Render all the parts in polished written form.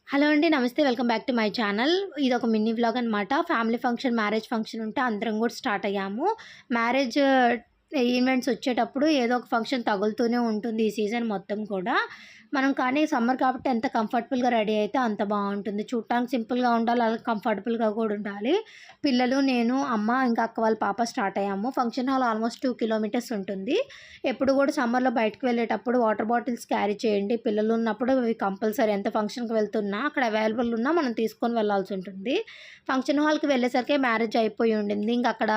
Hello అండి. నమస్తే. Welcome back to my channel. ఇదొక మినీ వ్లాగ్ అనమాట. ఫ్యామిలీ ఫంక్షన్, మ్యారేజ్ ఫంక్షన్ ఉంటే అందరం కూడా స్టార్ట్ అయ్యాము. మ్యారేజ్ ఈవెంట్స్ వచ్చేటప్పుడు ఏదో ఒక ఫంక్షన్ తగులుతూనే ఉంటుంది ఈ సీజన్ మొత్తం కూడా. మనం కానీ సమ్మర్ కాబట్టి ఎంత కంఫర్టబుల్‌గా రెడీ అయితే అంత బావుంటుంది. చూడటానికి సింపుల్‌గా ఉండాలి, అలాగే కంఫర్టబుల్‌గా కూడా ఉండాలి. పిల్లలు, నేను, అమ్మ, ఇంకా అక్క వాళ్ళ పాప స్టార్ట్ అయ్యాము. ఫంక్షన్ హాల్ ఆల్మోస్ట్ 2 కిలోమీటర్స్ ఉంటుంది. ఎప్పుడు కూడా సమ్మర్‌లో బయటకు వెళ్ళేటప్పుడు వాటర్ బాటిల్స్ క్యారీ చేయండి. పిల్లలు ఉన్నప్పుడు అవి కంపల్సరీ. ఎంత ఫంక్షన్‌కి వెళ్తున్నా అక్కడ అవైలబుల్ ఉన్నా మనం తీసుకొని వెళ్ళాల్సి ఉంటుంది. ఫంక్షన్ హాల్‌కి వెళ్ళేసరికి మ్యారేజ్ అయిపోయి ఉండింది. ఇంక అక్కడ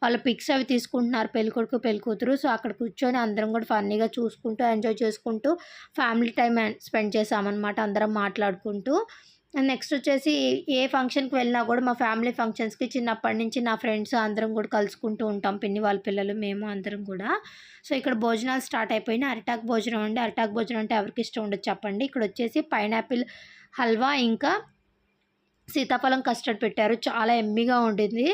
వాళ్ళ పిక్స్ అవి తీసుకుంటున్నారు పెళ్ళికొడుకు, పెళ్ళికూతురు. సో, అక్కడ కూర్చొని అందరం కూడా ఫన్నీగా చూసుకుంటూ, ఎంజాయ్ చేసుకుంటూ ఫ్యామిలీ టైమ్ స్పెండ్ చేశామన్నమాట అందరం మాట్లాడుకుంటూ. నెక్స్ట్ వచ్చేసి ఏ ఫంక్షన్‌కి వెళ్ళినా కూడా మా ఫ్యామిలీ ఫంక్షన్స్‌కి చిన్నప్పటి నుంచి నా ఫ్రెండ్స్ అందరం కూడా కలుసుకుంటూ ఉంటాం. పిన్ని వాళ్ళ పిల్లలు, మేము అందరం కూడా. సో, ఇక్కడ భోజనాలు స్టార్ట్ అయిపోయినాయి. అరిటాకు భోజనం అండి. అరిటాకు భోజనం అంటే ఎవరికి ఇష్టం ఉండదు చెప్పండి. ఇక్కడొచ్చేసి పైనాపిల్ హల్వా, ఇంకా సీతాఫలం కస్టర్డ్ పెట్టారు. చాలా యమ్మీగా ఉండింది.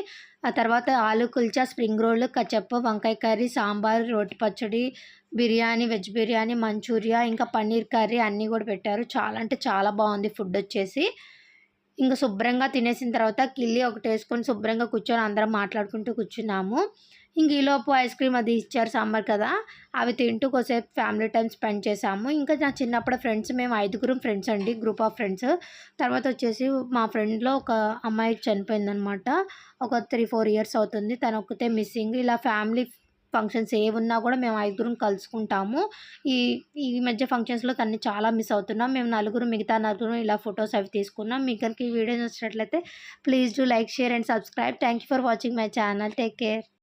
ఆ తర్వాత ఆలు కుల్చా, స్ప్రింగ్ రోల్, కచప్, వంకాయ కర్రీ, సాంబార్, రోటి పచ్చడి, బిర్యానీ, వెజ్ బిర్యానీ, మంచూరియా, ఇంకా పన్నీర్ కర్రీ అన్నీ కూడా పెట్టారు. చాలా అంటే చాలా బావుంది ఫుడ్డొచ్చేసి. ఇంక శుభ్రంగా తినేసిన తర్వాత కిళ్ళి ఒకటేసుకొని శుభ్రంగా కూర్చొని అందరం మాట్లాడుకుంటూ కూర్చున్నాము. ఇంక ఈలోపు ఐస్ క్రీమ్ అది ఇచ్చారు సమ్మర్ కదా! అవి తింటూ కొద్దిసేపు ఫ్యామిలీ టైమ్ స్పెండ్ చేశాము. ఇంకా నా చిన్నప్పుడు ఫ్రెండ్స్ మేము ఐదుగురం ఫ్రెండ్స్ అండి. Group of friends. తర్వాత వచ్చేసి మా ఫ్రెండ్‌లో ఒక అమ్మాయి చనిపోయిందనమాట. ఒక 3, 4 ఇయర్స్ అవుతుంది. తనొక్కతే మిస్సింగ్. ఇలా ఫ్యామిలీ ఫంక్షన్స్ ఏవున్నా కూడా మేము ఐదుగురం కలుసుకుంటాము. ఈ ఈ మధ్య ఫంక్షన్స్‌లో తనని చాలా మిస్ అవుతున్నాం. మేము నలుగురు, మిగతా నలుగురం ఇలా ఫోటోస్ అవి తీసుకున్నాం. మీకు గనుక ఈ వీడియో నచ్చినట్లయితే please do like, share and subscribe. Thank you for watching my channel. Take care.